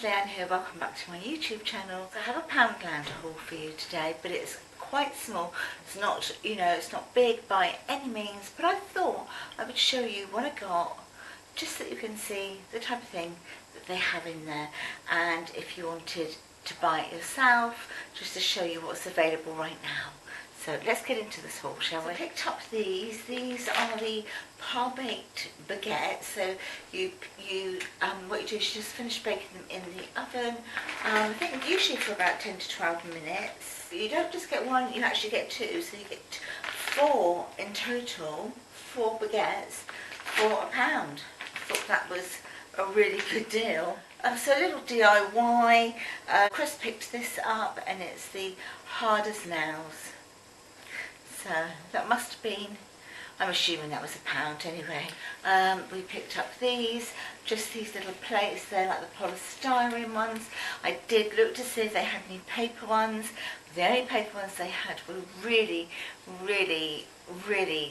Lesleyanne here, welcome back to my YouTube channel. So I have a Poundland haul for you today, but it's quite small. It's not, it's not big by any means, but I thought I would show you what I got, just so that you can see the type of thing that they have in there. And if you wanted to buy it yourself, just to show you what's available right now. So let's get into this haul, shall we? I picked up these. These are the par-baked baguettes. So what you do is you just finish baking them in the oven. I think usually for about 10 to 12 minutes. You don't just get one, you actually get two. So you get 4 in total, 4 baguettes for £1. I thought that was a really good deal. So a little DIY. Chris picked this up and it's the hard as nails. So that must have been, I'm assuming that was £1 anyway. We picked up these, just these little plates. They're like the polystyrene ones. I did look to see if they had any paper ones. The only paper ones they had were really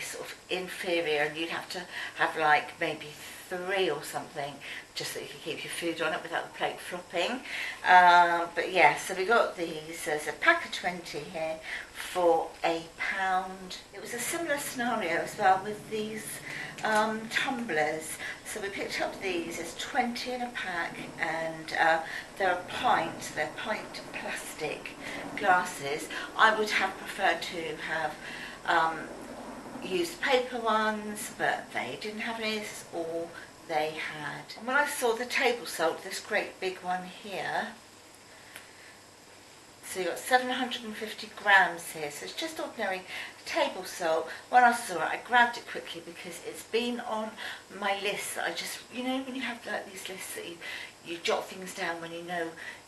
sort of inferior, and you'd have to have like maybe 3 or something, just so you could keep your food on it without the plate flopping. But yeah, so we got these. There's a pack of 20 here for £1. It was a similar scenario as well with these tumblers. So we picked up these. There's 20 in a pack, and they're a pint. They're pint plastic glasses. I would have preferred to have used paper ones, but they didn't have any. This is all they had. And when I saw the table salt, this great big one here, so you've got 750 grams here, so it's just ordinary table salt. When I saw it, I grabbed it quickly because it's been on my list that I just, when you have like these lists that you jot things down when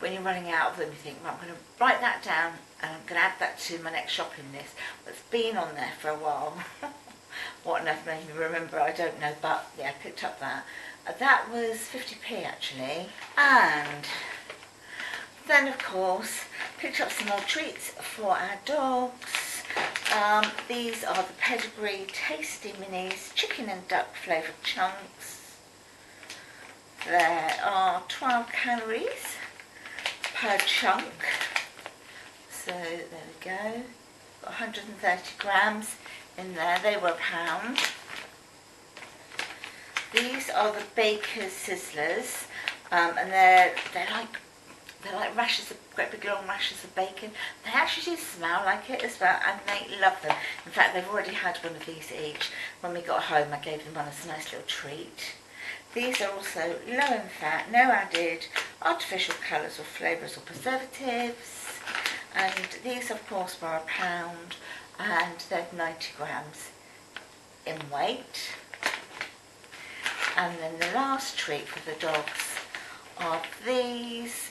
when you're running out of them, you think, right, I'm going to write that down and I'm going to add that to my next shopping list. But it's been on there for a while. What on earth made me remember, I don't know, but yeah, I picked up that. That was 50p actually. And then of course, picked up some more treats for our dogs. These are the Pedigree Tasty Minis Chicken and Duck Flavoured Chunks. There are 12 calories per chunk. So there we go. Got 130 grams in there. They were £1. These are the Baker's Sizzlers, and they're like rashers of, great big long rashers of bacon. They actually do smell like it as well, and they love them. In fact, they've already had one of these each. When we got home, I gave them one as a nice little treat. These are also low in fat, no added artificial colours or flavours or preservatives. And these, of course, were £1, and they're 90 grams in weight. And then the last treat for the dogs are these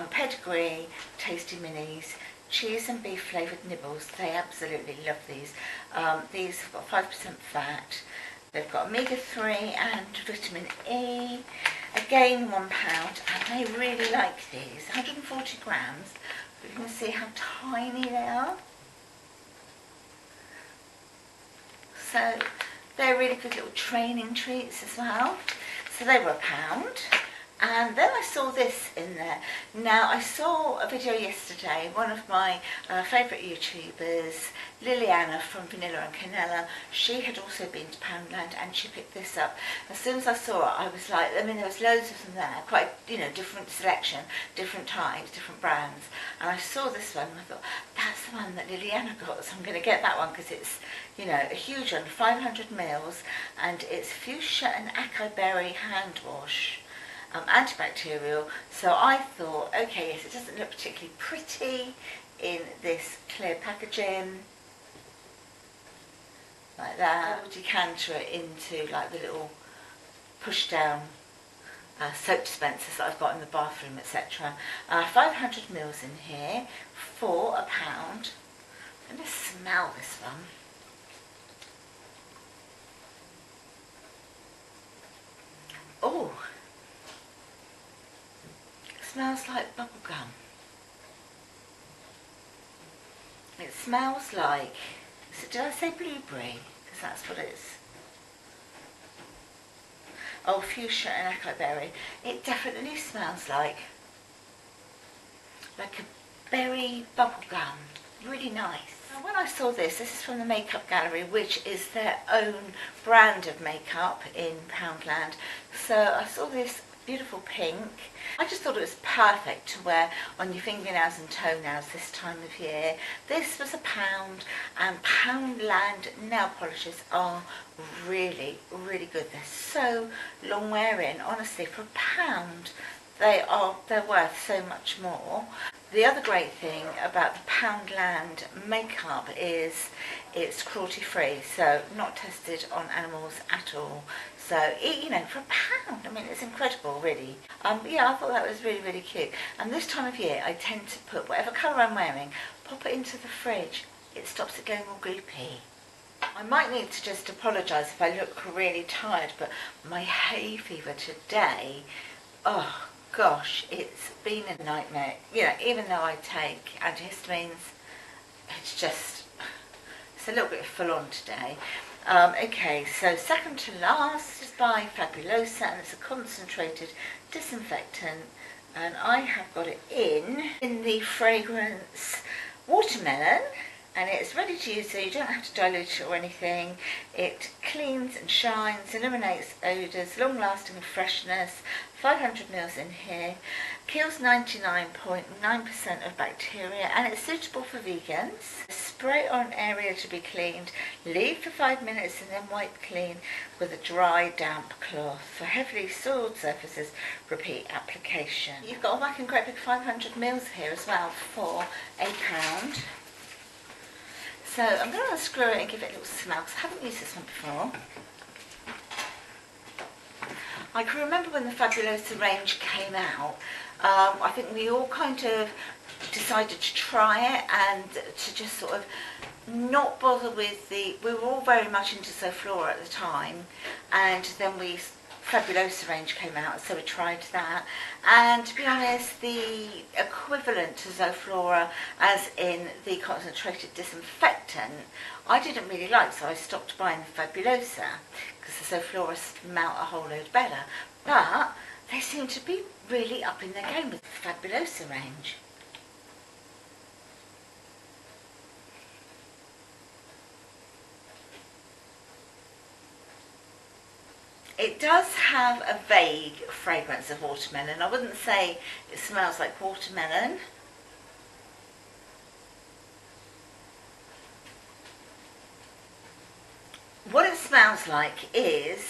Pedigree Tasty Minis cheese and beef flavoured nibbles. They absolutely love these. These have got 5% fat. They've got omega-3 and vitamin E. Again, £1, and they really like these. 140 grams. But you can see how tiny they are. So they're really good little training treats as well. So they were £1. And then I saw this in there. Now, I saw a video yesterday, one of my favourite YouTubers, Lesleyanne from Vanilla and Canella, she had also been to Poundland and she picked this up. As soon as I saw it, I was like, there was loads of them there, quite, different selection, different types, different brands. And I saw this one and I thought, that's the one that Lesleyanne got, so I'm going to get that one because it's, a huge one, 500 mils, and it's fuchsia and acai berry hand wash. Antibacterial. So I thought, okay, yes, it doesn't look particularly pretty in this clear packaging like that. I will decanter it into like the little push down soap dispensers that I've got in the bathroom, etc. 500 mils in here for £1. Let me smell this one. Oh, smells like bubble gum. It smells like, did I say blueberry? Because that's what it is. Oh, fuchsia and acai berry. It definitely smells like like a berry bubble gum. Really nice. Now, when I saw this is from the Makeup Gallery, which is their own brand of makeup in Poundland. So I saw this beautiful pink. I just thought it was perfect to wear on your fingernails and toenails this time of year. This was £1, and Poundland nail polishes are really, really good. They're so long wearing. Honestly, for £1, they're worth so much more. The other great thing about the Poundland makeup is it's cruelty free, so not tested on animals at all. So, you know, for £1, I mean, it's incredible, really. Yeah, I thought that was really, really cute. And this time of year, I tend to put whatever colour I'm wearing, pop it into the fridge. It stops it going all gloopy. I might need to just apologise if I look really tired, but my hay fever today, oh gosh, it's been a nightmare. You know, even though I take antihistamines, it's a little bit full on today. Okay, so second to last is by Fabulosa, and it's a concentrated disinfectant, and I have got it in the fragrance watermelon, and it's ready to use, so you don't have to dilute it or anything. It cleans and shines, eliminates odours, long-lasting freshness, 500 mils in here, kills 99.9% of bacteria, and it's suitable for vegans. Spray on area to be cleaned, leave for 5 minutes and then wipe clean with a dry, damp cloth. For heavily soiled surfaces, repeat application. You've got a whacking great big 500 mils here as well for £1. So I'm going to unscrew it and give it a little smell, because I haven't used this one before. I can remember when the Fabulosa range came out, I think we all kind of decided to try it and to just sort of not bother with we were all very much into Zoflora at the time, and then Fabulosa range came out, so we tried that, and to be honest, the equivalent to Zoflora, as in the concentrated disinfectant, I didn't really like, so I stopped buying the Fabulosa, because the Zoflora smelt a whole load better, but they seem to be really up in their game with the Fabulosa range. It does have a vague fragrance of watermelon. I wouldn't say it smells like watermelon. What it smells like is,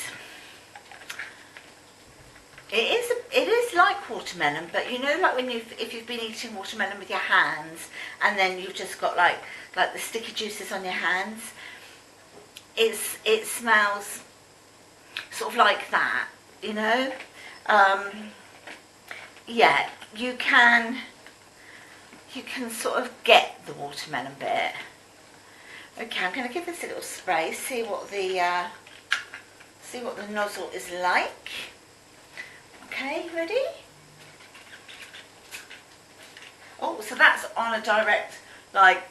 it is like watermelon, but you know, like when if you've been eating watermelon with your hands, and then you've just got like the sticky juices on your hands. It smells sort of like that, you know. Yeah, you can sort of get the watermelon bit. Okay, I'm going to give this a little spray, see what the nozzle is like. Okay, ready? Oh, so that's on a direct, like,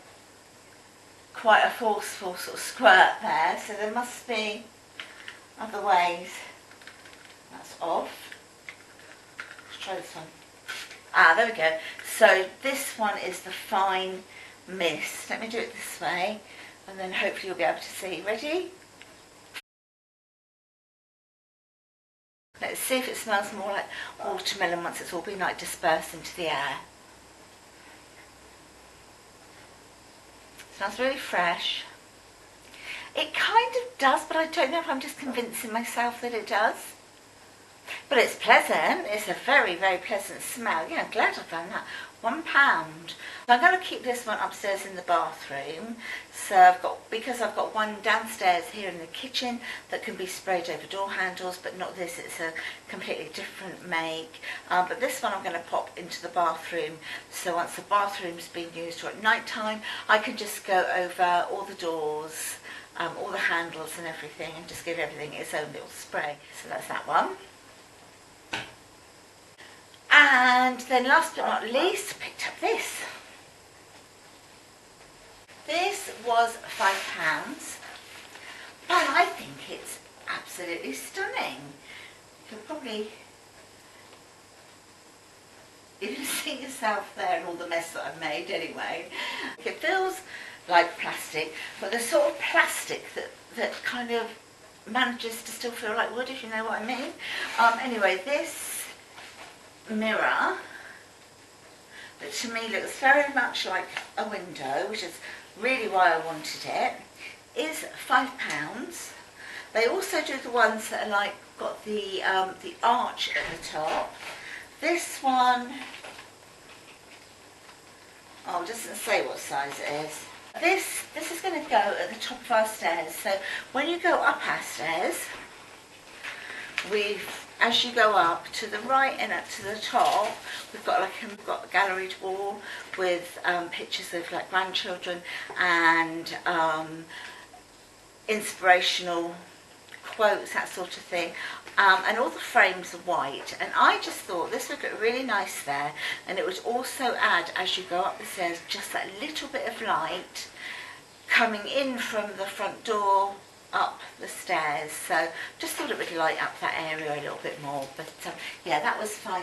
quite a forceful sort of squirt there, so there must be other ways. That's off. Let's try this one. Ah, there we go. So this one is the fine mist. Let me do it this way, and then hopefully you'll be able to see. Ready? Let's see if it smells more like watermelon once it's all been like dispersed into the air. It smells really fresh. It kind of does, but I don't know if I'm just convincing myself that it does. But it's pleasant. It's a very, very pleasant smell. Yeah, I'm glad I've done that. £1. So I'm going to keep this one upstairs in the bathroom. So because I've got one downstairs here in the kitchen that can be sprayed over door handles, but not this. It's a completely different make. But this one I'm going to pop into the bathroom. So once the bathroom's been used, or at night time, I can just go over all the doors, all the handles and everything, and just give everything its own little spray. So that's that one. And then last but not least, picked up this. This was £5, but I think it's absolutely stunning. You can probably even see the myself there and all the mess that I've made anyway. It feels like plastic, but the sort of plastic that kind of manages to still feel like wood, if you know what I mean. Anyway, this mirror, that to me looks very much like a window, which is really why I wanted it, is £5. They also do the ones that are like got the arch at the top. This one, oh, it doesn't say what size it is. This is going to go at the top of our stairs. So when you go up our stairs, as you go up to the right and up to the top, we've got a galleried wall with pictures of like grandchildren and inspirational quotes, that sort of thing, and all the frames are white, and I just thought this would look really nice there, and it would also add, as you go up the stairs, just that little bit of light coming in from the front door up the stairs. So just thought it would light up that area a little bit more. But yeah, that was £5.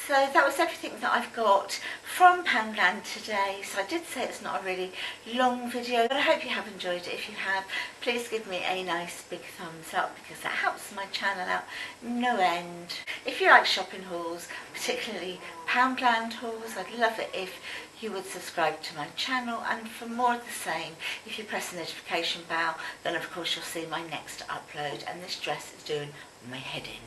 So that was everything that I've got from Poundland today. So I did say it's not a really long video, but I hope you have enjoyed it. If you have, please give me a nice big thumbs up, because that helps my channel out no end. If you like shopping hauls, particularly Poundland hauls, I'd love it if you would subscribe to my channel, and for more of the same, if you press the notification bell, then of course you'll see my next upload, and this dress is doing my head in.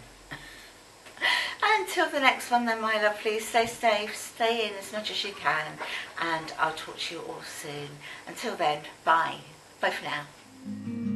Until the next one then, my lovelies, stay safe, stay in as much as you can, and I'll talk to you all soon. Until then, bye. Bye for now.